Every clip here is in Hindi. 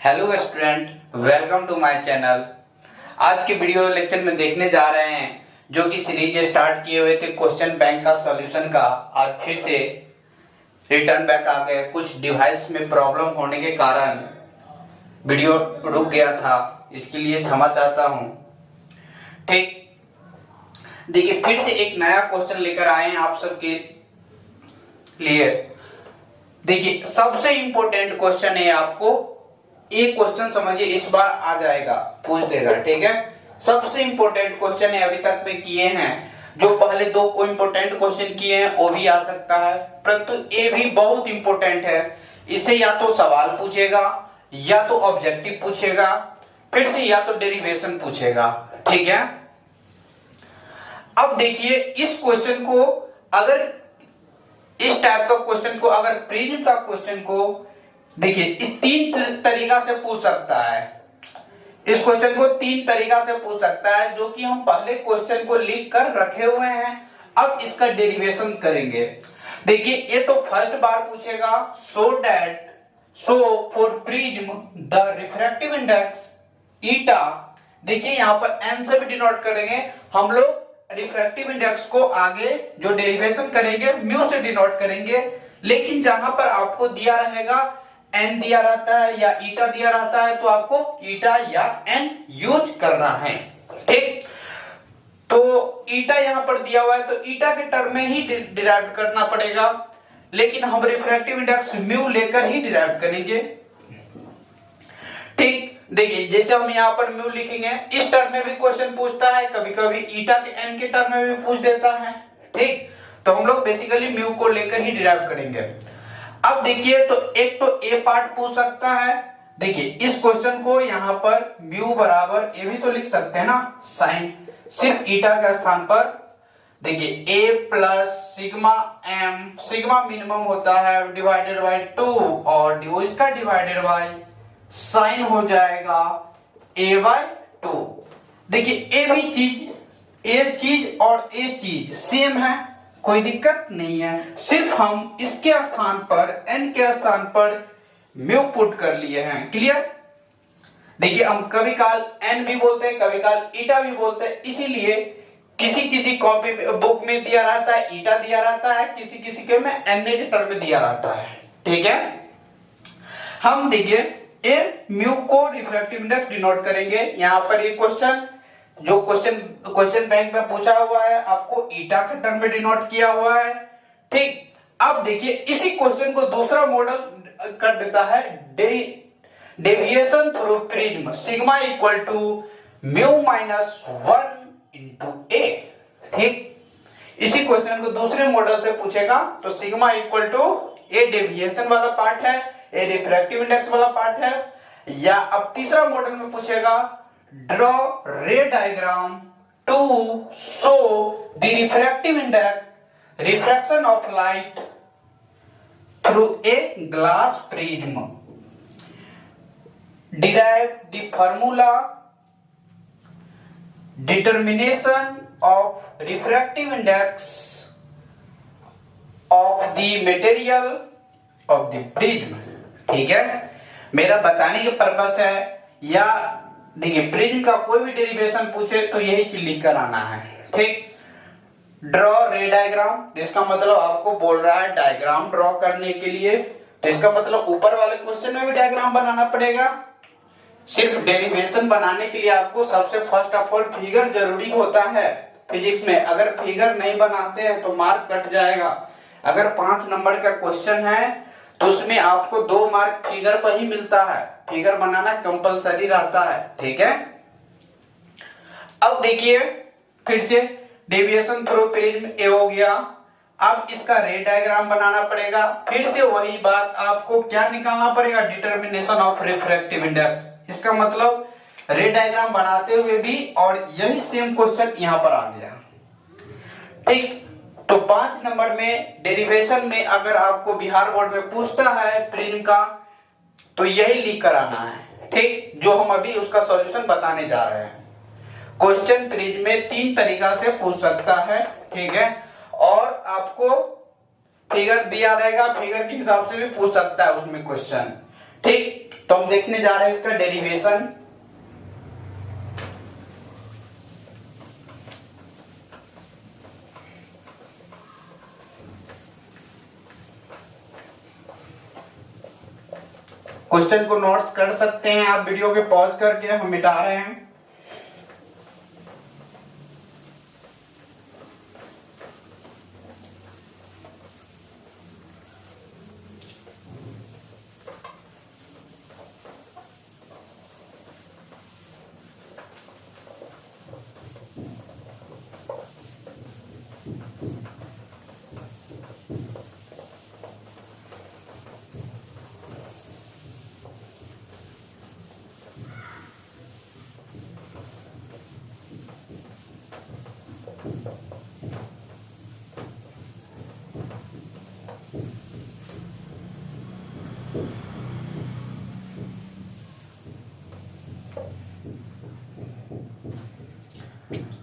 Hello student, welcome to my channel. आज के वीडियो लेक्चर में देखने जा रहे हैं जो कि सीरीज स्टार्ट किए हुए थे क्वेश्चन बैंक का सॉल्यूशन का। आज फिर से रिटर्न बैक आ गए। कुछ डिवाइस में प्रॉब्लम होने के कारण वीडियो रुक गया था, इसके लिए क्षमा चाहता हूं। ठीक, देखिए फिर से एक नया क्वेश्चन लेकर आए हैं आप सबके लिए। देखिए सबसे इंपॉर्टेंट क्वेश्चन है, आपको एक क्वेश्चन समझिए इस बार आ जाएगा, पूछ देगा। ठीक है, सबसे इंपॉर्टेंट क्वेश्चन है, अभी तक में किए हैं। जो पहले दो को इंपॉर्टेंट क्वेश्चन किए हैं वो भी आ सकता है, परंतु ये भी बहुत इंपॉर्टेंट है। इससे या तो सवाल पूछेगा, या तो ऑब्जेक्टिव पूछेगा, फिर से या तो डेरिवेशन पूछेगा। ठीक है, अब देखिए इस क्वेश्चन को, अगर इस टाइप का क्वेश्चन को, अगर प्रिज्म का क्वेश्चन को देखिए तीन तरीका से पूछ सकता है। इस क्वेश्चन को तीन तरीका से पूछ सकता है, जो कि हम पहले क्वेश्चन को लिख कर रखे हुए हैं। अब इसका डेरिवेशन करेंगे। देखिए ये तो फर्स्ट बार पूछेगा, so for prism the refractive index eta. देखिए यहाँ पर एन से भी डिनोट करेंगे हम लोग। रिफ्रैक्टिव इंडेक्स को आगे जो डेरिवेशन करेंगे म्यू से डिनोट करेंगे, लेकिन जहां पर आपको दिया रहेगा एन दिया रहता है या ईटा दिया रहता है, तो आपको ईटा या एन यूज करना है। ठीक, तो ईटा यहां पर दिया हुआ है तो ईटा के टर्म में ही डिराइव करना पड़ेगा, लेकिन हम रिफ्रैक्टिव इंडेक्स म्यू लेकर ही डिराइव करेंगे। ठीक, देखिए जैसे हम यहाँ पर म्यू लिखेंगे, इस टर्म में भी क्वेश्चन पूछता है, कभी कभी ईटा के एन के टर्म में भी पूछ देता है। ठीक, तो हम लोग बेसिकली म्यू को लेकर ही डिराइव करेंगे। अब देखिए तो एक तो ए पार्ट पूछ सकता है। देखिए इस क्वेश्चन को यहाँ पर म्यू बराबर ए भी तो लिख सकते हैं ना, साइन सिर्फ ईटा के स्थान पर। देखिए A plus sigma M, sigma minimum होता है डिवाइडेड बाय 2 और इसका डिवाइडेड बाय साइन हो जाएगा ए बाय 2। देखिए ए भी चीज, ए चीज और ए चीज सेम है, कोई दिक्कत नहीं है। सिर्फ हम इसके स्थान पर, एन के स्थान पर म्यू पुट कर लिए हैं। क्लियर? देखिए हम कभी काल एन भी बोलते हैं, कभी काल ईटा भी बोलते हैं, इसीलिए किसी किसी कॉपी बुक में दिया रहता है ईटा दिया रहता है, किसी किसी के में एन के टर्म में दिया रहता है। ठीक है, हम देखिए ए म्यू को रिफ्रैक्टिव इंडेक्स डिनोट करेंगे। यहां पर ये क्वेश्चन जो क्वेश्चन बैंक में पूछा हुआ है, आपको ईटा के टर्म में डिनोट किया हुआ है। ठीक, अब देखिए इसी क्वेश्चन को दूसरा मॉडल कर देता है, deviation through prism sigma equal to mu minus 1 into A. ठीक, इसी क्वेश्चन को दूसरे मॉडल से पूछेगा तो sigma equal to A deviation वाला पार्ट है, ए रिफ्रैक्टिव इंडेक्स वाला पार्ट है। या अब तीसरा मॉडल में पूछेगा draw ray diagram to show the refractive index refraction of light through a glass prism, derive the formula determination of refractive index of the material of the prism. ठीक है, मेरा बताने के पर्पस है। या देखिए प्रिज्म का कोई भी डेरिवेशन पूछे तो यही चीज लिख कर आना है। ठीक, ड्रॉ रे डायग्राम, इसका मतलब आपको बोल रहा है डायग्राम ड्रॉ करने के लिए, तो इसका मतलब ऊपर वाले क्वेश्चन में भी डायग्राम बनाना पड़ेगा। सिर्फ डेरिवेशन बनाने के लिए आपको सबसे फर्स्ट ऑफ ऑल फिगर जरूरी होता है फिजिक्स में। अगर फिगर नहीं बनाते हैं तो मार्क कट जाएगा। अगर 5 नंबर का क्वेश्चन है तो उसमें आपको 2 मार्क फिगर पर ही मिलता है, फिगर बनाना कंपलसरी रहता है। ठीक है, अब देखिए फिर से डेविएशन थ्रू प्रिज्म ए हो गया। अब इसका रे डायग्राम बनाना पड़ेगा। फिर से वही बात, आपको क्या निकालना पड़ेगा, डिटर्मिनेशन ऑफ रिफ्रैक्टिव इंडेक्स। इसका मतलब रे डायग्राम बनाते हुए भी, और यही सेम क्वेश्चन यहां पर आ गया। ठीक, तो 5 नंबर में डेरिवेशन में अगर आपको बिहार बोर्ड में पूछता है प्रिज्म का, तो यही लिख कर आना है। ठीक, जो हम अभी उसका सॉल्यूशन बताने जा रहे हैं। क्वेश्चन प्रिज्म में 3 तरीका से पूछ सकता है। ठीक है, और आपको फिगर दिया रहेगा, फिगर के हिसाब से भी पूछ सकता है उसमें क्वेश्चन। ठीक, तो हम देखने जा रहे हैं इसका डेरिवेशन। क्वेश्चन को नोट्स कर सकते हैं आप वीडियो के पॉज करके, हम मिटा रहे हैं।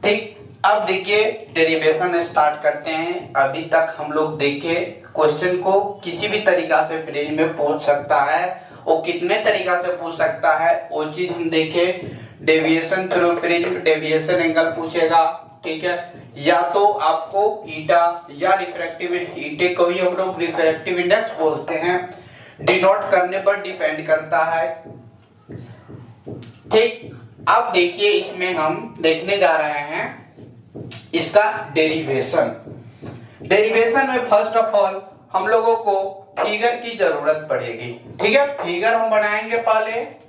ठीक, अब देखिए डेरिवेशन स्टार्ट करते हैं। अभी तक हम लोग देखे क्वेश्चन को किसी भी तरीका से प्रीलिम में पूछ सकता है, वो कितने तरीका से पूछ सकता है वो चीज हम देखे। Deviation through prism, deviation angle पूछेगा, ठीक है, या तो आपको ईटा या रिफ्रैक्टिव, ईटे को ही हम लोग रिफ्रैक्टिव इंडेक्स बोलते हैं, डिनोट करने पर डिपेंड करता है। ठीक, अब देखिए इसमें हम देखने जा रहे हैं इसका डेरिवेशन। डेरिवेशन में फर्स्ट ऑफ ऑल हम लोगों को फिगर की जरूरत पड़ेगी। ठीक है, फिगर हम बनाएंगे पहले।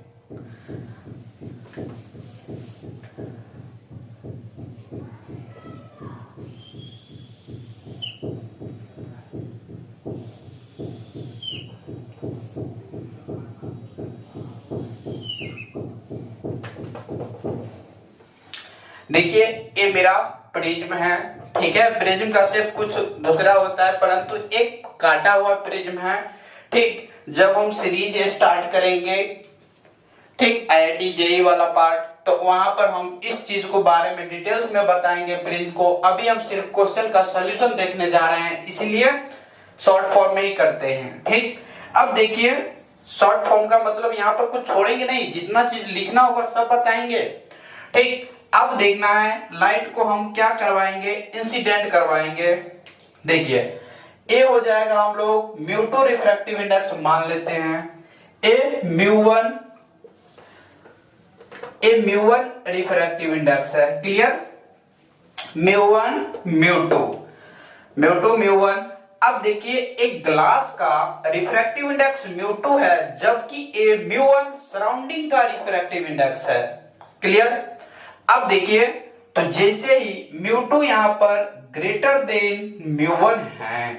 देखिए ये मेरा प्रिज्म है, ठीक है। प्रिज्म का शेप कुछ दूसरा होता है, परंतु एक काटा हुआ प्रिज्म है। ठीक, जब हम सीरीज स्टार्ट करेंगे, ठीक, आईआईटी जेईई वाला पार्ट, तो वहां पर हम इस चीज को बारे में डिटेल्स में बताएंगे प्रिज्म को। अभी हम सिर्फ क्वेश्चन का सॉल्यूशन देखने जा रहे हैं, इसलिए शॉर्ट फॉर्म में ही करते हैं। ठीक, अब देखिए शॉर्ट फॉर्म का मतलब यहाँ पर कुछ छोड़ेंगे नहीं, जितना चीज लिखना होगा सब बताएंगे। ठीक, अब देखना है लाइट को हम क्या करवाएंगे, इंसिडेंट करवाएंगे। देखिए ए हो जाएगा, हम लोग म्यू2 रिफ्रैक्टिव इंडेक्स मान लेते हैं। ए म्यू1 रिफ्रैक्टिव इंडेक्स है, क्लियर। म्यू1 म्यू2 म्यू1। अब देखिए एक ग्लास का रिफ्रैक्टिव इंडेक्स म्यू2 है, जबकि ए म्यू1 सराउंडिंग का रिफ्रैक्टिव इंडेक्स है, क्लियर। अब देखिए तो जैसे ही म्यू2 यहां पर ग्रेटर देन म्यू1 है,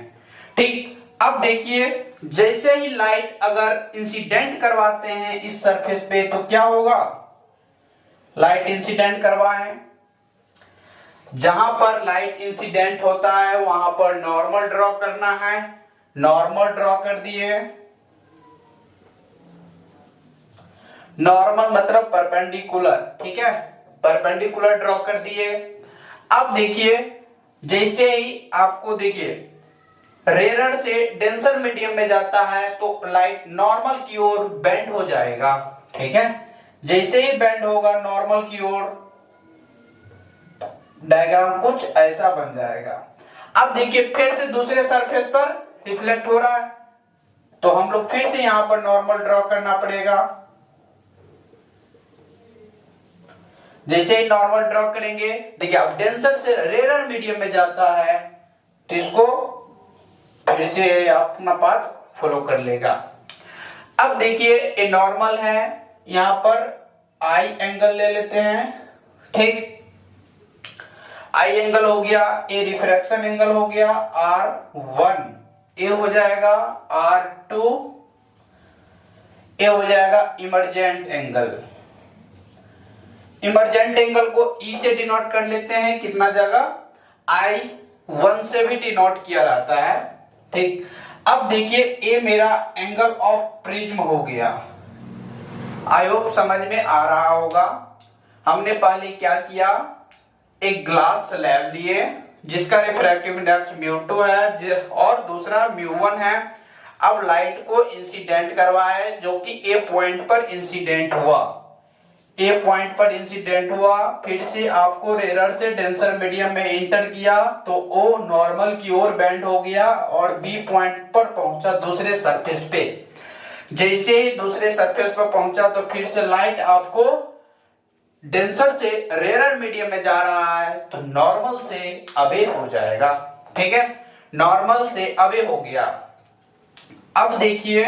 ठीक। अब देखिए जैसे ही लाइट अगर इंसिडेंट करवाते हैं इस सरफेस पे तो क्या होगा, लाइट इंसिडेंट करवाएं, जहां पर लाइट इंसिडेंट होता है वहां पर नॉर्मल ड्रॉ करना है। नॉर्मल ड्रॉ कर दिए, नॉर्मल मतलब परपेंडिकुलर, ठीक है, परपेंडिकुलर ड्रॉ कर दिए। अब देखिए जैसे ही आपको देखिए रेयर से डेंसर मीडियम में जाता है तो लाइट नॉर्मल की ओर बेंड हो जाएगा, ठीक है। जैसे ही बेंड होगा नॉर्मल की ओर, डायग्राम कुछ ऐसा बन जाएगा। अब देखिए फिर से दूसरे सरफेस पर रिफ्लेक्ट हो रहा है, तो हम लोग फिर से यहां पर नॉर्मल ड्रॉ करना पड़ेगा। जैसे ही नॉर्मल ड्रॉ करेंगे, देखिए अब डेंसर से रेयर मीडियम में जाता है तो इसको फिर से अपना पाथ फॉलो कर लेगा। अब देखिए ये नॉर्मल है, यहां पर आई एंगल ले लेते हैं, ठीक। आई एंगल हो गया, ए रिफ्रैक्शन एंगल हो गया R1, ए हो जाएगा R2, ए हो जाएगा इमर्जेंट एंगल। इमर्जेंट एंगल को ई से डिनोट कर लेते हैं, कितना जगह I1 से भी डिनोट किया जाता है, ठीक। अब देखिए ये मेरा एंगल ऑफ प्रिज्म हो गया। आई होप समझ में आ रहा होगा। हमने पहले क्या किया, एक ग्लास स्लैब लिए जिसका रिफ्रैक्टिव इंडेक्स म्यू2 है और दूसरा म्यू1 है। अब लाइट को इंसिडेंट करवाया जो कि ए पॉइंट पर इंसिडेंट हुआ, ए पॉइंट पर इंसिडेंट हुआ, फिर से आपको रेडर से डेंसर मीडियम में इंटर किया तो ओ नॉर्मल की ओर बेंड हो गया और बी पॉइंट पर पहुंचा दूसरे सरफेस पे। जैसे ही दूसरे सरफेस पर पहुंचा तो फिर से लाइट आपको डेंसर से रेयर मीडियम में जा रहा है तो नॉर्मल से अवे हो जाएगा। ठीक है, नॉर्मल से अवे हो गया। अब देखिए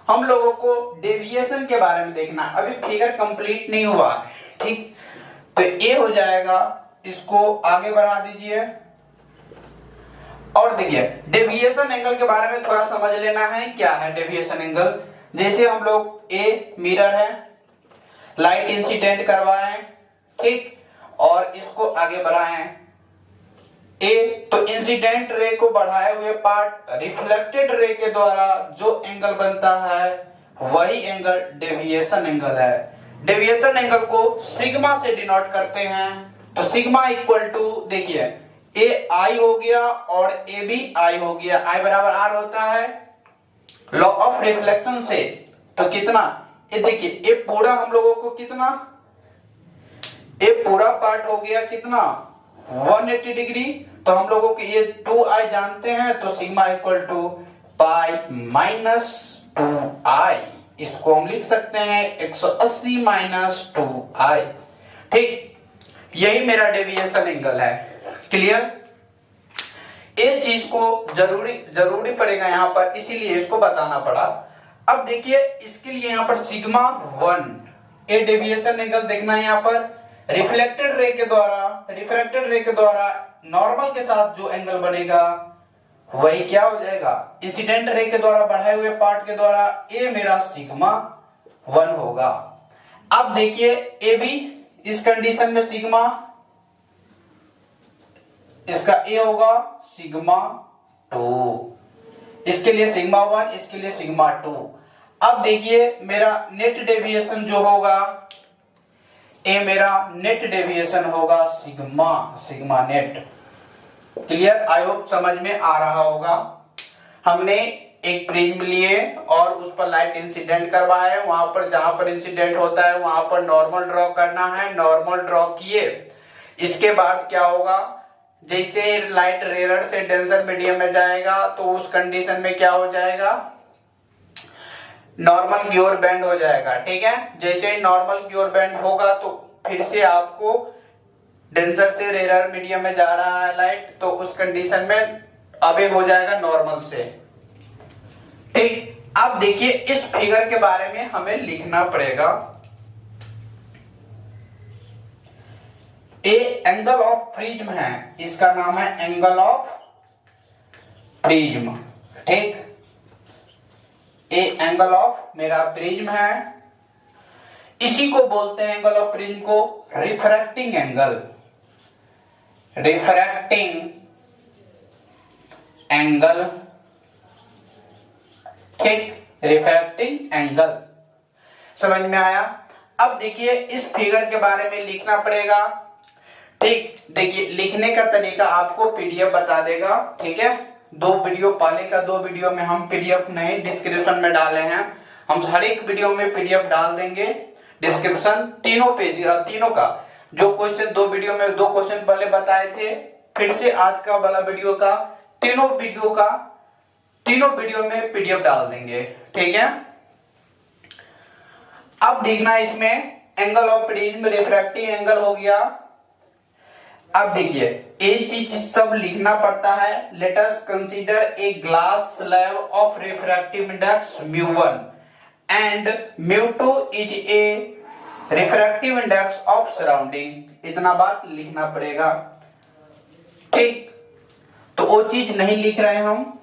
हम लोगों को डेविएशन के बारे में देखना, अभी फिगर कंप्लीट नहीं हुआ है। ठीक, तो ये हो जाएगा, इसको आगे बढ़ा दीजिए। और देखिए डेविएशन एंगल के बारे में थोड़ा समझ लेना है, क्या है डेविएशन एंगल। जैसे हम लोग ए मिरर है, लाइट इंसिडेंट करवाए, ठीक, और इसको आगे बढ़ाएं ए, तो इंसिडेंट रे को बढ़ाए हुए पार्ट रिफ्लेक्टेड रे के द्वारा जो एंगल बनता है वही एंगल डेविएशन एंगल है। डेविएशन एंगल को सिग्मा से डिनोट करते हैं, तो सिग्मा इक्वल टू देखिए ए आई हो गया और ए भी आई हो गया, आई बराबर आर होता है लॉ ऑफ रिफ्लेक्शन से। तो कितना, ये देखिए ये पूरा हम लोगों को कितना, ये पूरा पार्ट हो गया कितना 180 डिग्री, तो हम लोगों को ये 2i जानते हैं, तो sigma equal to pi minus 2i, इसको हम लिख सकते हैं 180 माइनस 2i। ठीक, यही मेरा डेविएशन एंगल है। क्लियर, इस चीज को जरूरी पड़ेगा यहाँ पर, इसीलिए इसको बताना पड़ा। अब देखिए इसके लिए यहाँ पर सिग्मा 1 ए डेविएशन एंगल देखना है। यहाँ पर रिफ्लेक्टेड रे के द्वारा नॉर्मल के साथ जो एंगल बनेगा वही क्या हो जाएगा, इंसिडेंट रे के द्वारा बढ़ाए हुए पार्ट के द्वारा ए मेरा सिग्मा 1 होगा। अब देखिए ए भी इस कंडीशन में सिग्मा, इसका ए होगा सिग्मा 2, इसके लिए सिग्मा 1, इसके लिए सिग्मा 2। अब देखिए मेरा नेट डेविएशन जो होगा, ए मेरा नेट डेविएशन होगा sigma net. Clear, I hope समझ में आ रहा होगा। हमने एक प्रिज्म लिए और उस पर लाइट इंसिडेंट करवाया है, वहां पर जहां पर इंसिडेंट होता है वहां पर नॉर्मल ड्रॉ करना है, नॉर्मल ड्रॉ किए। इसके बाद क्या होगा, जैसे लाइट रेयर से डेंसर मीडियम में जाएगा तो उस कंडीशन में क्या हो जाएगा, नॉर्मल की ओर बेंड हो जाएगा। ठीक है, जैसे ही नॉर्मल की ओर बेंड होगा तो फिर से आपको डेंसर से रेयर मीडियम में जा रहा है लाइट, तो उस कंडीशन में अवे हो जाएगा नॉर्मल से। ठीक, अब देखिए इस फिगर के बारे में हमें लिखना पड़ेगा। ए एंगल ऑफ प्रिज्म है, इसका नाम है एंगल ऑफ प्रिज्म। ठीक, ए एंगल ऑफ मेरा प्रिज्म है, इसी को बोलते हैं एंगल ऑफ प्रिज्म को रिफ्रैक्टिंग एंगल, रिफ्रैक्टिंग एंगल। ठीक, रिफ्रैक्टिंग एंगल समझ में आया। अब देखिए इस फिगर के बारे में लिखना पड़ेगा। ठीक, देखिए लिखने का तरीका आपको पीडीएफ बता देगा। ठीक है, दो वीडियो पहले का, दो वीडियो में हम पीडीएफ नहीं डिस्क्रिप्शन में डाले हैं, हम हर एक वीडियो में पीडीएफ डाल देंगे डिस्क्रिप्शन, तीनों पेज तीनों का। जो क्वेश्चन दो वीडियो में दो क्वेश्चन पहले बताए थे, फिर से आज का वाला वीडियो का, तीनों वीडियो में पीडीएफ डाल देंगे। ठीक है, अब देखना इसमें angle of prism refracting angle हो गया। अब देखिए ये चीज सब लिखना पड़ता है। Let us consider a glass slab of refractive index μ1 and μ2 is a refractive index of surrounding. इतना बात लिखना पड़ेगा। ठीक, तो वो चीज नहीं लिख रहे हम,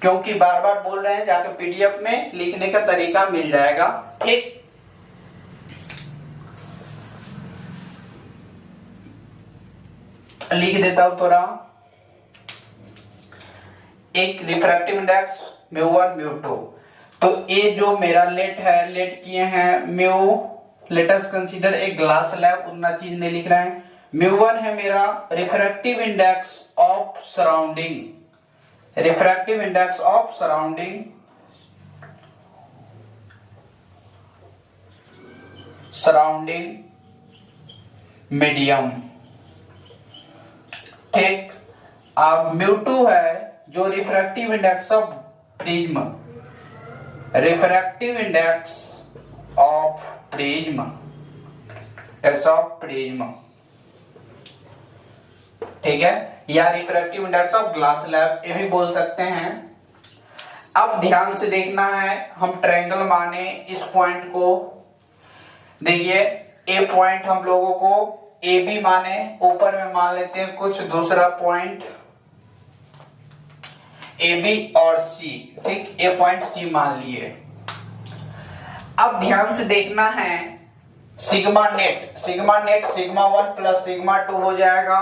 क्योंकि बार बार बोल रहे हैं, जाकर पीडीएफ में लिखने का तरीका मिल जाएगा। ठीक, लिख देता हूं थोड़ा। एक रिफ्रैक्टिव इंडेक्स μ1 μ2, तो ये जो मेरा लेट है, लेट किए हैं mu, late us consider a glass slab, उतना चीज नहीं लिख रहे हैं। μ1 है मेरा refractive index of surrounding, refractive index of surrounding medium. ठीक, अब म्यू2 है जो refractive index of prism, refractive index of prism, ठीक है, या refractive index of glass slab ये भी बोल सकते हैं। अब ध्यान से देखना है, हम ट्रायंगल माने इस पॉइंट को, देखिए ए पॉइंट हम लोगों को ए बी माने, ऊपर में मान लेते हैं कुछ दूसरा पॉइंट ए बी और सी, ठीक, ए पॉइंट सी मान लिए। अब ध्यान से देखना है sigma net sigma 1 plus sigma 2 हो जाएगा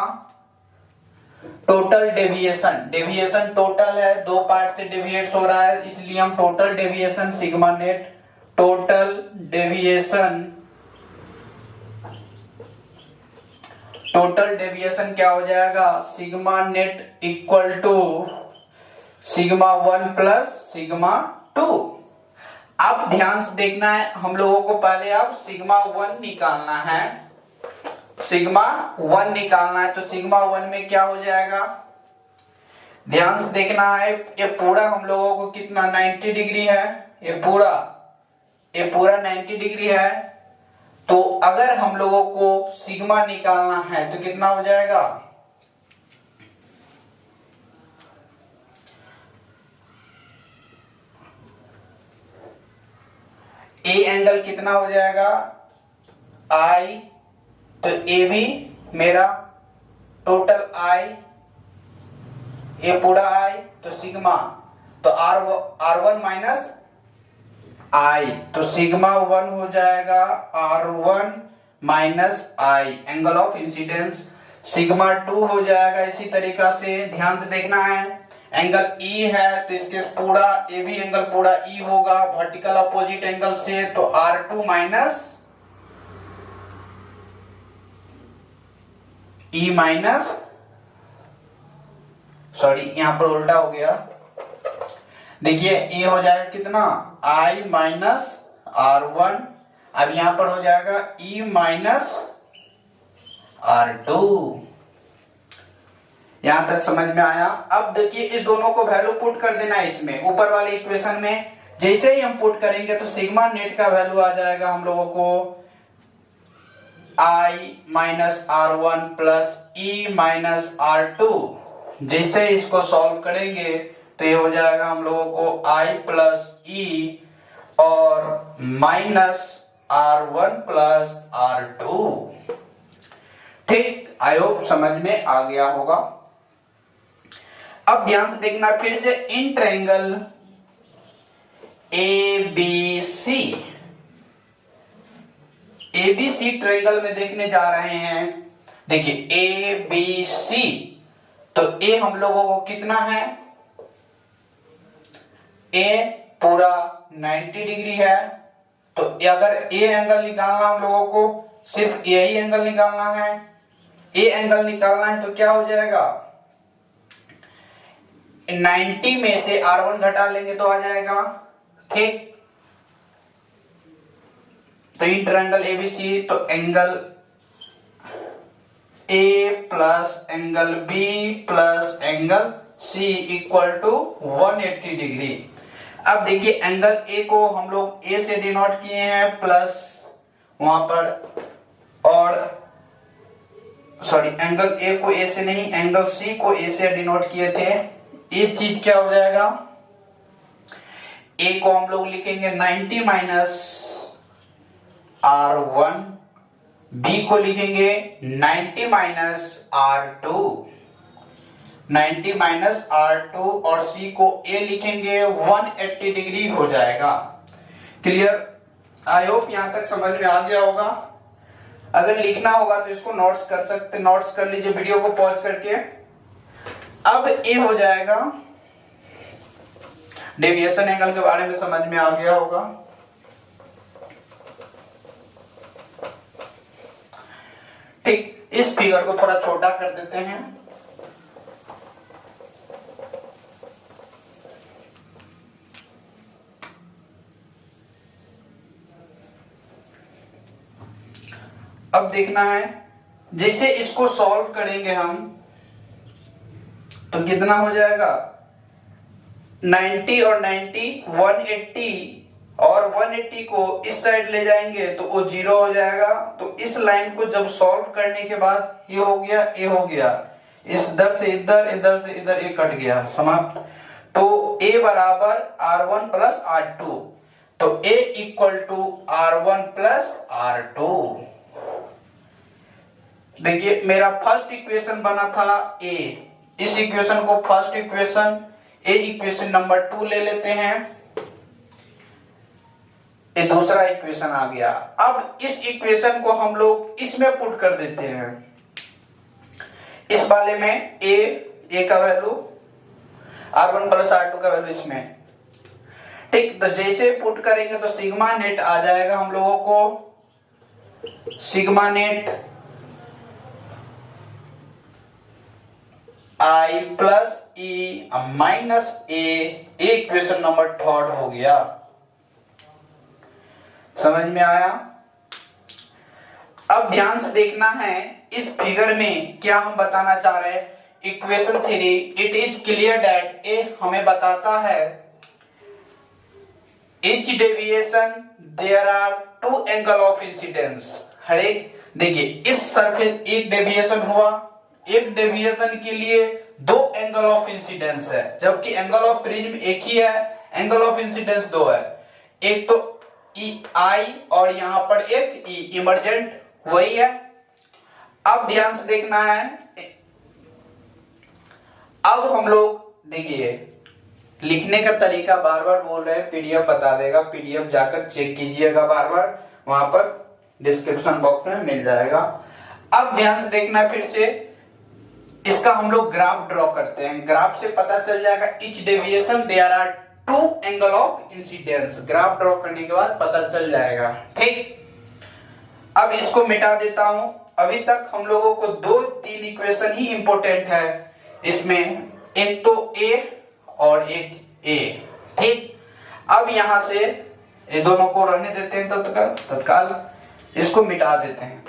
टोटल डेविएशन टोटल है, दो पार्ट से डेविएट हो रहा है, इसलिए हम total deviation sigma net, total deviation क्या हो जाएगा, sigma net equal to sigma 1 plus sigma 2। अब ध्यान से देखना है, हम लोगों को पहले अब सिग्मा 1 निकालना है, तो सिग्मा 1 में क्या हो जाएगा, ध्यान से देखना है, ये पूरा हम लोगों को कितना 90 डिग्री है, ये पूरा 90 डिग्री है, तो अगर हम लोगों को सिग्मा निकालना है तो कितना हो जाएगा, ए एंगल कितना हो जाएगा आई, तो ए बी मेरा टोटल आई, ये पूरा आई, तो सिग्मा, तो R1 माइनस आई, तो सिग्मा 1 हो जाएगा R1 minus I, angle of incidence. Sigma 2 हो जाएगा इसी तरीका से, ध्यान से देखना है, एंगल ई है तो इसके पूरा ए बी एंगल पूरा ई होगा वर्टिकल अपोजिट एंगल से, तो R2 minus E minus, sorry यहां पर उल्टा हो गया, देखिए ए हो जाएगा कितना आई माइनस R1, अब यहां पर हो जाएगा ई माइनस R2। यहां तक समझ में आया। अब देखिए इस दोनों को वैल्यू पुट कर देना है इसमें, ऊपर वाले इक्वेशन में, जैसे ही हम पुट करेंगे तो सिग्मा नेट का वैल्यू आ जाएगा हम लोगों को I minus R1 plus E minus R2। जैसे ही इसको सॉल्व करेंगे तो ये हो जाएगा हम लोगों को I प्लस E और माइनस R1 प्लस R2। ठीक, आई होप समझ में आ गया होगा। अब ध्यान से देखना फिर से, इन ट्रायंगल एबीसी ट्रायंगल में देखने जा रहे हैं। देखिए एबीसी, तो ए हम लोगों को कितना है, ए पूरा 90 डिग्री है, तो अगर ए एंगल निकालना हम लोगों को सिर्फ यही एंगल निकालना है, ए एंगल निकालना है, तो क्या हो जाएगा 90 में से R1 घटा लेंगे तो आ जाएगा। ठीक, तो इन ट्रायंगल एबीसी, तो angle A plus angle B plus angle C equal to 180 degree. अब देखिए एंगल ए को हम लोग ए से डिनोट किए हैं प्लस वहां पर, और सॉरी एंगल ए को ए से नहीं, एंगल सी को ए से डिनोट किए थे। ये चीज क्या हो जाएगा, ए को हम लोग लिखेंगे 90 माइनस R1, बी को लिखेंगे 90 माइनस R2, 90 माइनस R2, और सी को ए लिखेंगे 180 डिग्री हो जाएगा। क्लियर, आई होप यहां तक समझ में आ गया होगा। अगर लिखना होगा तो इसको नोट्स कर सकते, नोट्स कर लीजिए वीडियो को पॉज करके। अब ए हो जाएगा, डेविएशन एंगल के बारे में समझ में आ गया होगा। ठीक, इस फिगर को थोड़ा छोटा कर देते हैं। अब देखना है, जैसे इसको सॉल्व करेंगे हम तो कितना हो जाएगा, 90 और 90 180, और 180 को इस साइड ले जाएंगे तो वो 0 हो जाएगा। तो इस लाइन को जब सॉल्व करने के बाद ये हो गया, ये हो गया, इस इधर से इधर, इधर से इधर, ये कट गया, समाप्त। तो a बराबर r1 प्लस r2, तो a equal to r1 plus r2। देखिए मेरा फर्स्ट इक्वेशन बना था a, इस इक्वेशन को first equation, a equation number 2 ले लेते हैं, ये दूसरा इक्वेशन आ गया। अब इस इक्वेशन को हम लोग इसमें पुट कर देते हैं, इस वाले में a का वैल्यू, r1 प्लस r2 का वैल्यू इसमें, ठीक। तो जैसे पुट करेंगे तो सिग्मा नेट आ जाएगा हम लोगों को, sigma net i plus e minus a, equation number 3 हो गया। समझ में आया? अब ध्यान से देखना है, इस फिगर में क्या हम बताना चाह रहे हैं। Equation 3, it is clear that a हमें बताता है each deviation there are 2 angle of incidence. हर एक, देखिए इस सरफेस एक डेविएशन हुआ, एक डेविएशन के लिए 2 एंगल ऑफ इंसिडेंस है, जबकि एंगल ऑफ प्रिज्म एक ही है, एंगल ऑफ इंसिडेंस 2 है। एक तो आई और यहां पर एक ई, इमर्जेंट वही है। अब ध्यान से देखना है, अब हम लोग देखिए लिखने का तरीका बार बार बोल रहे हैं, पीडीएफ बता देगा, पीडीएफ जाकर चेक कीजिएगा बार बार, वहां पर डिस्क्रिप्शन बॉक्स में मिल जाएगा। अब ध्यान से देखना है, फिर से इसका हम लोग ग्राफ ड्रॉ करते हैं, ग्राफ से पता चल जाएगा each deviation there are 2 angle of incidence. Graph draw करने के बाद पता चल जाएगा, ठीक। अब इसको मिटा देता हूं। अभी तक हम लोगों को 2-3 इक्वेशन ही इंपॉर्टेंट है इसमें, एक तो a और एक a, ठीक। अब यहां से ये दोनों को रहने देते हैं तत्काल इसको मिटा देते हैं।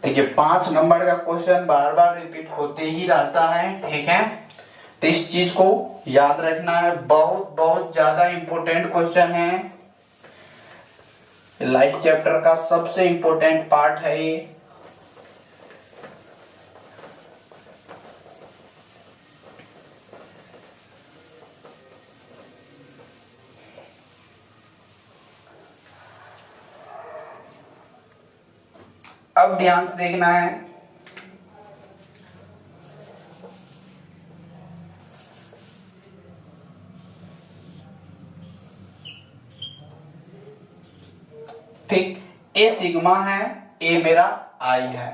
देखिए 5 नंबर का क्वेश्चन बार बार रिपीट होते ही रहता है, ठीक है। तो इस चीज को याद रखना है, बहुत बहुत ज्यादा इंपॉर्टेंट क्वेश्चन है, लाइट चैप्टर का सबसे इंपॉर्टेंट पार्ट है ये। अब ध्यान से देखना है, ठीक। ए सिग्मा है, ए मेरा आई है,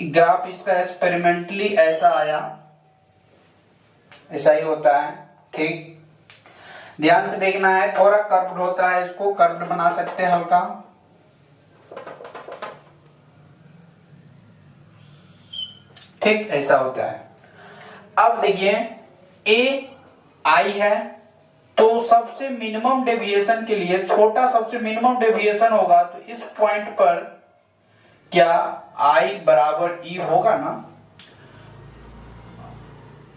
ग्राफ इसका एक्सपेरिमेंटली ऐसा आया, ऐसा ही होता है, ठीक। ध्यान से देखना है, थोड़ा कर्व्ड होता है, इसको कर्व्ड बना सकते हैं हल्का, ठीक, ऐसा होता है। अब देखिए ए आई है, तो सबसे मिनिमम डेविएशन के लिए छोटा सबसे मिनिमम डेविएशन होगा, तो इस पॉइंट पर क्या आई बराबर ई होगा ना,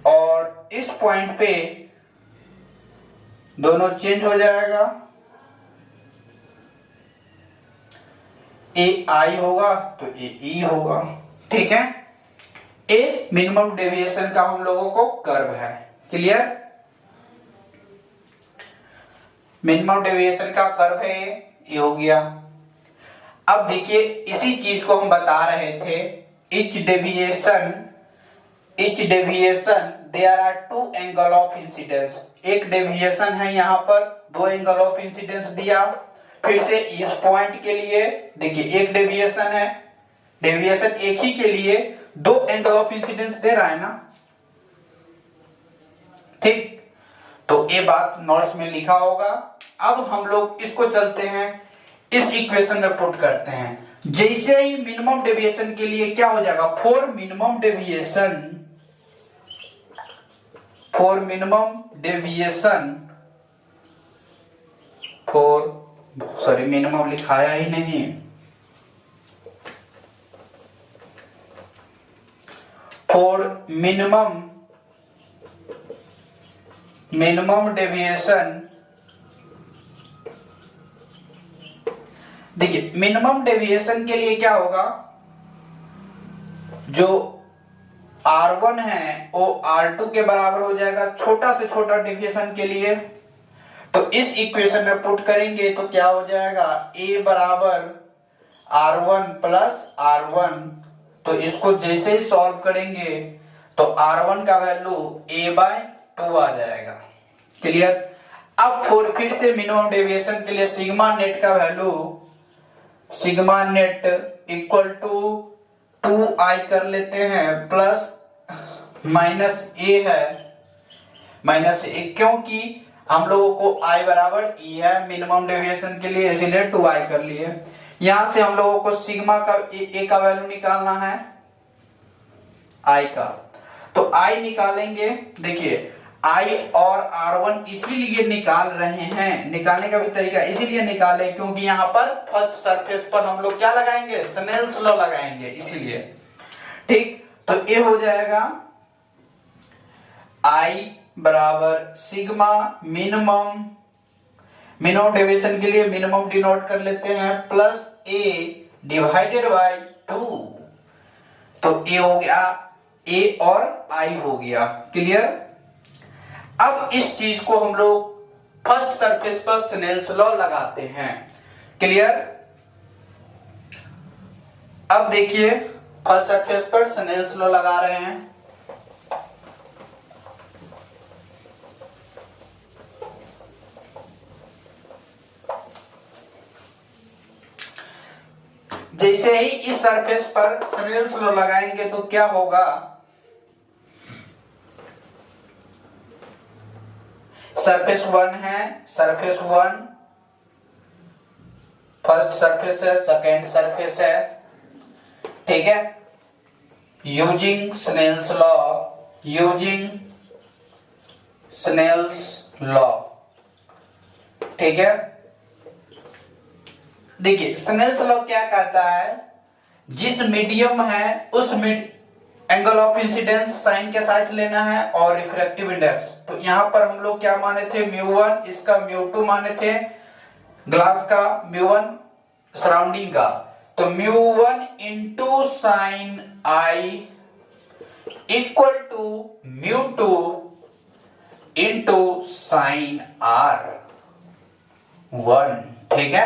और इस पॉइंट पे दोनों चेंज हो जाएगा, ए आई होगा तो ए ई होगा, ठीक है। ए मिनिमम डेविएशन का हम लोगों को कर्व है, क्लियर। मिनिमम डेविएशन का कर्व है ये हो गया। अब देखिए इसी चीज को हम बता रहे थे, each deviation there are 2 angle of incidence. एक डेविएशन है यहाँ पर, 2 एंगल ऑफ इंसिडेंस दिया। फिर से इस पॉइंट के लिए देखिए एक डेविएशन है, डेविएशन एक ही के लिए 2 एंगल ऑफ इंसिडेंस दे रहा है ना, ठीक। तो ये बात नोट्स में लिखा होगा। अब हम लोग इसको चलते हैं, इस इक्वेशन में पुट करते हैं। जैसे ही मिनिमम डेविएशन के लिए क्या हो जाएगा, for minimum deviation for minimum deviation minimum लिखाया ही नहीं, फॉर मिनिमम डेविएशन। देखिए मिनिमम डेविएशन के लिए क्या होगा, जो R1 है वो R2 के बराबर हो जाएगा छोटा से छोटा डेविएशन के लिए। तो इस इक्वेशन में पुट करेंगे तो क्या हो जाएगा, A बराबर R1 प्लस R1। तो इसको जैसे ही सॉल्व करेंगे तो R1 का वैल्यू A/2 आ जाएगा। क्लियर। अब फिर से मिनिमम डेविएशन के लिए सिग्मा नेट का value, sigma net equal to 2i कर लेते हैं, प्लस माइनस a है, माइनस a, क्योंकि हम लोगों को i बराबर e है मिनिमम डेविएशन के लिए, इसीलिए 2i कर लिए। यहां से हम लोगों को सिग्मा का a का वैल्यू निकालना है, i का, तो i निकालेंगे। देखिए i और R1 इसीलिए निकाल रहे हैं, निकालने का भी तरीका इसीलिए निकाले क्योंकि यहाँ पर फर्स्ट सरफेस पर हम लोग क्या लगाएंगे, स्नेल्स लॉ लगाएंगे, इसीलिए। ठीक, तो ये हो जाएगा i बराबर सिग्मा मिनिमम डेविएशन के लिए मिनिमम डिनोट कर लेते हैं, प्लस a डिवाइडेड बाय 2। तो a हो गया, a और i हो गया। क्लियर। अब इस चीज को हम लोग फर्स्ट सरफेस पर स्नेल्स लॉ लगाते हैं। क्लियर। अब देखिए फर्स्ट सरफेस पर स्नेल्स लॉ लगा रहे हैं। जैसे ही इस सरफेस पर स्नेल्स लॉ लगाएंगे तो क्या होगा, सरफेस 1 है, सरफेस 1 फर्स्ट सरफेस है, सेकेंड सरफेस है, ठीक है। यूजिंग स्नेल्स लॉ, ठीक है। देखिए स्नेल्स लॉ क्या कहता है, जिस मीडियम है उस एंगल ऑफ इंसिडेंस साइन के साथ लेना है और रिफ्रैक्टिव इंडेक्स। तो यहां पर हम लोग क्या माने थे, μ1, इसका μ2 माने थे, ग्लास का μ1 सराउंडिंग का। तो μ1 into sine i equal to μ2 into sine R1, ठीक है,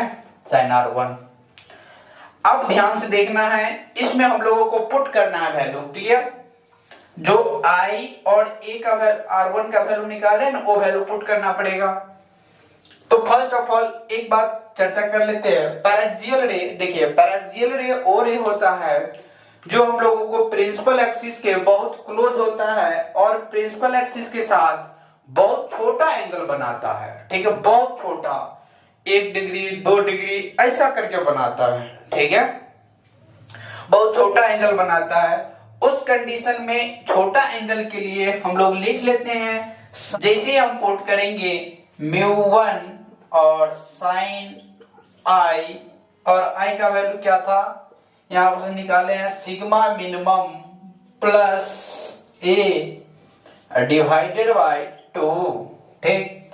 साइन R1। अब ध्यान से देखना है, इसमें हम लोगों को पुट करना है वैल्यू। क्लियर। जो i और a का वैल्यू, R1 का वैल्यू निकाले ना, वो वैल्यू पुट करना पड़ेगा। तो फर्स्ट ऑफ ऑल एक बात चर्चा कर लेते हैं, पैरेक्सियल रे। देखिए पैरेक्सियल रे वो रे होता है जो हम लोगों को प्रिंसिपल एक्सिस के बहुत क्लोज होता है और प्रिंसिपल एक्सिस के साथ बहुत छोटा एंगल बनाता है, ठीक है, बहुत छोटा, 1 डिग्री 2 डिग्री ऐसा करके बनाता है, ठीक है, बहुत छोटा एंगल बनाता है। उस कंडीशन में छोटा एंगल के लिए हम लोग लिख लेते हैं, जैसे हम पुट करेंगे μ1 और साइन i, और i का वैल्यू क्या था, यहां पर निकाले हैं sigma minimum plus a divided by 2, ठीक,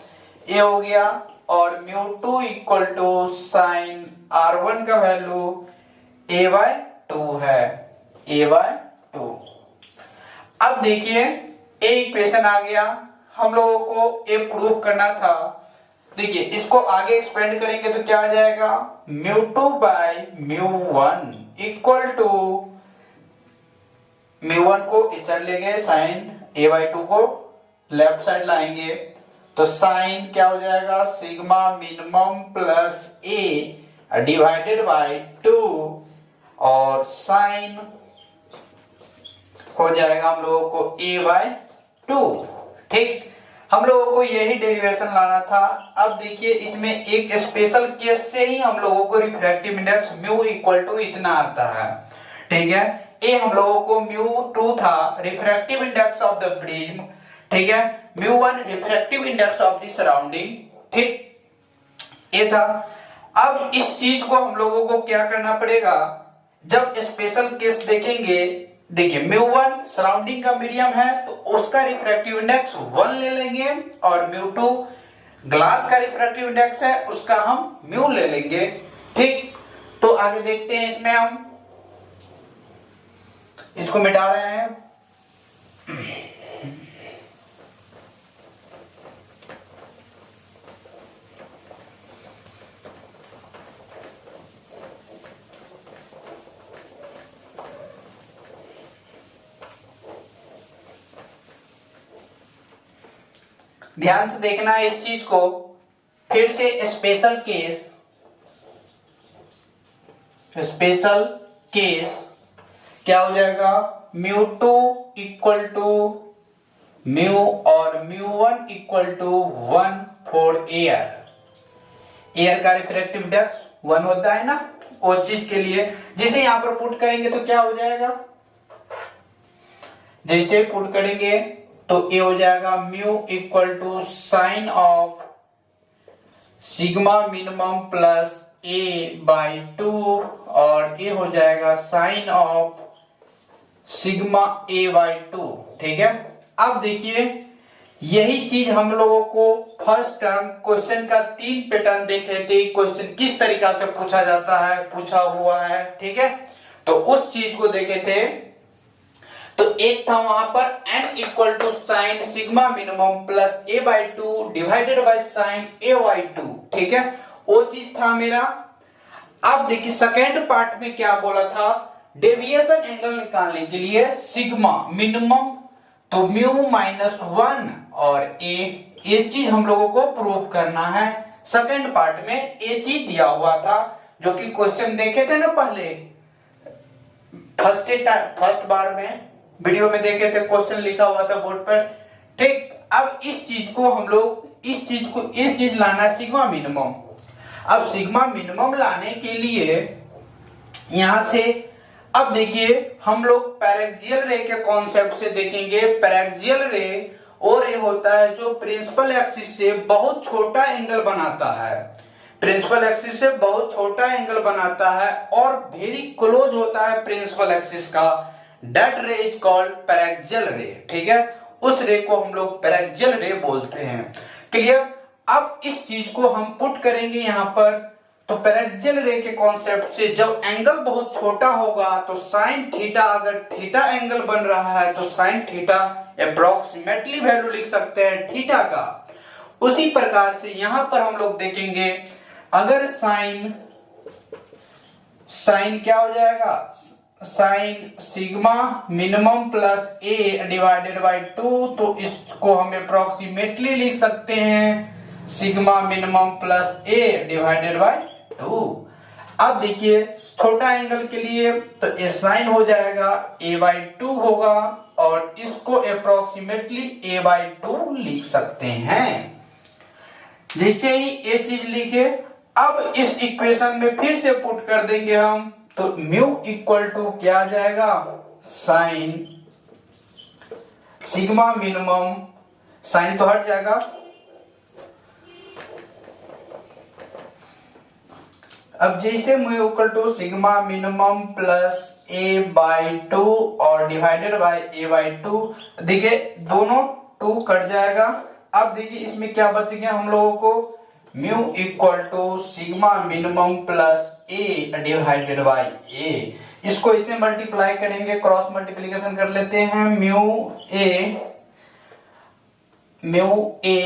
ये हो गया। और μ2 इक्वल टू साइन R1 का वैल्यू a/2 है, a/2। अब देखिए ए इक्वेशन आ गया, हम लोगों को ए प्रूव करना था। देखिए इसको आगे एक्सपेंड करेंगे तो क्या आ जाएगा, μ2 बाय μ1 इक्वल टू, μ1 को इस साइड ले गए, साइन a/2 को लेफ्ट साइड लाएंगे तो साइन क्या हो जाएगा, sigma minimum plus a divided by 2, और साइन हो जाएगा हम लोगों को a/2, ठीक। हम लोगों को यही डेरिवेशन लाना था। अब देखिए इसमें एक स्पेशल केस से ही हम लोगों को refractive index mu equal to इतना आता है, ठीक है। ये हम लोगों को μ2 था refractive index of the prism, ठीक है। μ1 refractive index of the surrounding, ठीक, ये था। अब इस चीज को हम लोगों को क्या करना पड़ेगा, जब स्पेशल केस देखेंगे, देखिए μ1 सराउंडिंग का मीडियम है तो उसका रिफ्रैक्टिव इंडेक्स 1 ले लेंगे, और μ2 ग्लास का रिफ्रैक्टिव इंडेक्स है उसका हम म्यू ले लेंगे, ठीक। तो आगे देखते हैं, इसमें हम इसको मिटा रहे हैं। ध्यान से देखना है इस चीज को, फिर से स्पेशल केस, क्या हो जाएगा, μ2 इक्वल टू म्यू और μ1 इक्वल टू 1 फॉर एयर का रिफ्रैक्टिव इंडेक्स 1 होता है ना वो चीज के लिए। जिसे यहां पर पुट करेंगे तो क्या हो जाएगा, जैसे पुट करेंगे तो ये हो जाएगा mu equal to sine of sigma minimum plus a/2, और ये हो जाएगा साइन ऑफ सिग्मा a/2, ठीक है। अब देखिए यही चीज हम लोगों को फर्स्ट टर्म क्वेश्चन का 3 पैटर्न देखे थे, क्वेश्चन किस तरीका से पूछा जाता है, पूछा हुआ है, ठीक है। तो उस चीज को देखे थे, तो एक था वहां पर n equal to sine sigma minimum plus a/2 divided by sine a/2, ठीक है, वो चीज था मेरा। अब देखिए सेकेंड पार्ट में क्या बोला था, डेविएशन एंगल निकालने के लिए सिग्मा मिनिमम तो म्यू -1 और ये चीज हम लोगों को प्रूव करना है। सेकेंड पार्ट में ये चीज दिया हुआ था, जो कि क्वेश्चन देखे थे ना पहले, फर्स्ट बार में वीडियो में देखे थे, क्वेश्चन लिखा हुआ था बोर्ड पर, ठीक। अब इस चीज को हम लोग इस चीज लाना है सिग्मा मिनिमम। अब सिग्मा मिनिमम लाने के लिए यहां से अब देखिए हम लोग पैरेक्सियल रे के कॉन्सेप्ट से देखेंगे। पैरेक्सियल रे और ये होता है जो प्रिंसिपल एक्सिस से बहुत छोटा एंगल बनाता है, प्रिंसिपल एक्सिस से बहुत छोटा एंगल बनाता है और वेरी क्लोज होता है प्रिंसिपल एक्सिस का, दैट रे इज कॉल्ड पैरेक्सियल रे, ठीक है। उस रे को हम लोग पैरेक्सियल रे बोलते हैं, क्लियर। अब इस चीज को हम पुट करेंगे यहां पर, तो पैरेक्सियल रे के कॉन्सेप्ट से जब एंगल बहुत छोटा होगा तो साइन थीटा, अगर थीटा एंगल बन रहा है तो साइन थीटा अप्रोक्सीमेटली वैल्यू लिख सकते हैं थीटा का। उसी प्रकार से यहां पर हम लोग देखेंगे, अगर साइन क्या हो जाएगा, sine sigma minimum plus a divided by 2, तो इसको हम अप्रोक्सीमेटली लिख सकते हैं sigma minimum plus a divided by 2। अब देखिए छोटा एंगल के लिए तो ये साइन हो जाएगा a/2 होगा, और इसको अप्रोक्सीमेटली a/2 लिख सकते हैं। जैसे ही ये चीज लिखे, अब इस इक्वेशन में फिर से पुट कर देंगे हम, तो म्यू इक्वल टू क्या आ जाएगा, साइन सिग्मा मिनिमम, साइन तो हट जाएगा, अब जैसे mu equal to sigma minimum plus a/2 और डिवाइडेड बाय a/2, देखिए दोनों 2 कट जाएगा। अब देखिए इसमें क्या बच गया हम लोगों को, mu equal to sigma minimum plus a divided by a। इसको इससे मल्टीप्लाई करेंगे, क्रॉस मल्टीप्लिकेशन कर लेते हैं, mu a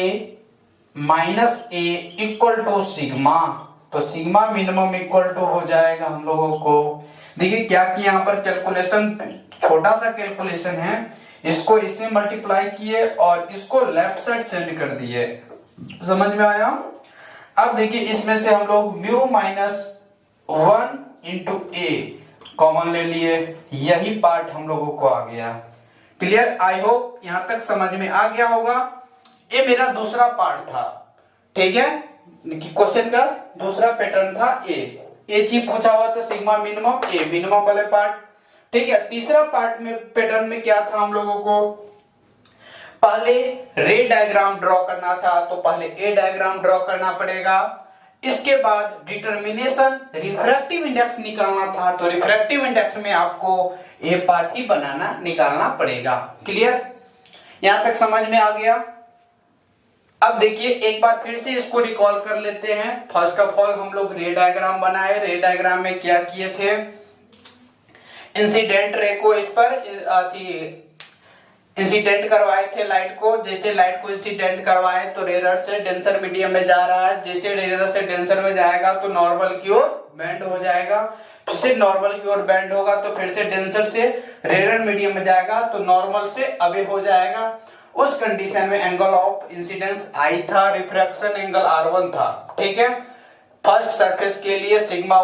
minus a equal to sigma, तो सिग्मा मिनिमम इक्वल टू हो जाएगा हम लोगों को, देखिए क्या कि यहाँ पर कैलकुलेशन छोटा सा कैलकुलेशन है, इसको इससे मल्टीप्लाई किए और इसको लेफ्ट साइड सेंड कर दिए, समझ में आया। अब देखिए इसमें से हम लोग म्यू -1 इंटू a कॉमन ले लिए, यही पार्ट हम लोगों को आ गया, क्लियर। आई होप यहां तक समझ में आ गया होगा। ये मेरा दूसरा पार्ट था, ठीक है, क्वेश्चन का दूसरा पैटर्न था ए चीज पूछा हुआ था सिग्मा मिनिमम ए मिनिमम वाले पार्ट, ठीक है। तीसरा पार्ट में पैटर्न में क्या था हम लोगों को, पहले रे डायग्राम ड्रॉ करना था तो पहले ए डायग्राम ड्रॉ करना पड़ेगा। इसके बाद डिटर्मिनेशन रिफ्रैक्टिव इंडेक्स निकालना था तो रिफ्रैक्टिव इंडेक्स में आपको ए पार्ट ही बनाना निकालना पड़ेगा। क्लियर, यहां तक समझ में आ गया। अब देखिए एक बार फिर से इसको रिकॉल कर लेते हैं। फर्स्ट ऑफ ऑल हम लोग रे डायग्राम बनाए। रे डायग्राम में क्या किए थे, इंसिडेंट रे को इस पर इंसिडेंट करवाए थे लाइट को। जैसे लाइट को इंसिडेंट करवाए तो रेयर से डेंसर मीडियम में जा रहा है, जैसे रेयर से डेंसर में जाएगा तो नॉर्मल की ओर बेंड हो जाएगा, फिर से नॉर्मल की ओर बेंड होगा तो फिर से डेंसर से रेयर मीडियम में जाएगा तो नॉर्मल से अवे हो जाएगा। उस कंडीशन में एंगल ऑफ इंसिडेंस आई था, रिफ्रैक्शन एंगल R1 था। ठीक है, फर्स्ट सरफेस के लिए सिग्मा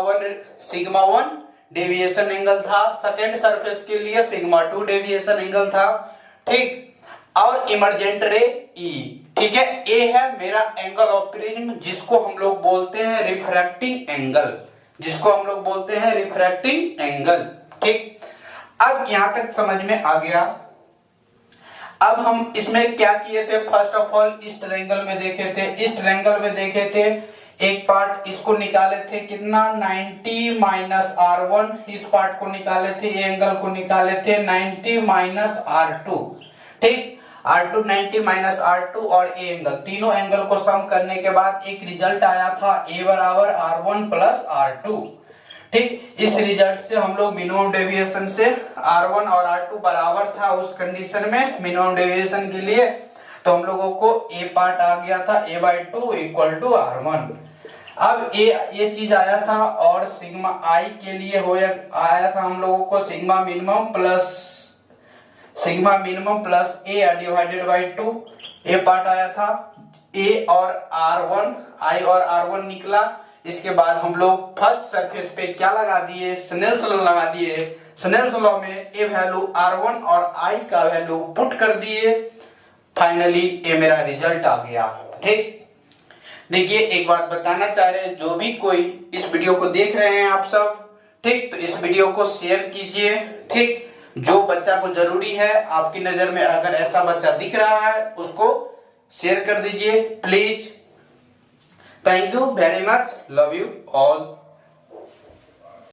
वन डेविएशन एंगल था, सेकेंड सरफेस के लिए सिग्मा 2 डेविएशन एंगल था। ठीक, और इमर्जेंट रे E। ठीक है, ए है मेरा एंगल ऑफ प्रिज्म जिसको हम लोग बोलते हैं रिफ्रैक्टिंग एंगल, जिसको हम लोग बोलते हैं रिफ्रैक्टिंग एंगल। ठीक, अब यहां तक समझ में आ गया। अब हम इसमें क्या किए थे, फर्स्ट ऑफ ऑल इस ट्रायंगल में देखे थे, इस ट्रायंगल में देखे थे एक पार्ट इसको निकाले थे कितना 90 माइनस R1, इस पार्ट को निकाले थे, ये एंगल को निकाले थे 90 माइनस R2। ठीक, R2 90 माइनस R2 और ए एंगल, तीनों एंगल को सम करने के बाद एक रिजल्ट आया था ए बराबर R1 प्लस R2। ठीक, इस रिजल्ट से हम लोग मिनिमम डेविएशन से R1 और R2 बराबर था उस कंडीशन में मिनिमम डेविएशन के लिए, तो हम लोगों को ए पार्ट आ गया था a/2 इक्वल टू R1। अब ये चीज आया था और सिग्मा आई के लिए आया था हम लोगों को sigma minimum plus A divided by 2। A part आया था ए और R1, आई और R1 निकला। इसके बाद हम लोग फर्स्ट सरफेस पे क्या लगा दिए, स्नेल्स लॉ लगा दिए। स्नेल्स लॉ में ए वैल्यू R1 और आई का वैल्यू पुट कर दिए, फाइनली ये मेरा रिजल्ट आ गया। ठीक, देखिए एक बात बताना चाह रहे हैं, जो भी कोई इस वीडियो को देख रहे हैं आप सब, ठीक, तो इस वीडियो को शेयर कीजिए। ठीक, जो बच्चा को जरूरी है, आपकी नजर में अगर ऐसा बच्चा दिख रहा है उसको शेयर कर दीजिए please. Thank you very much, love you all.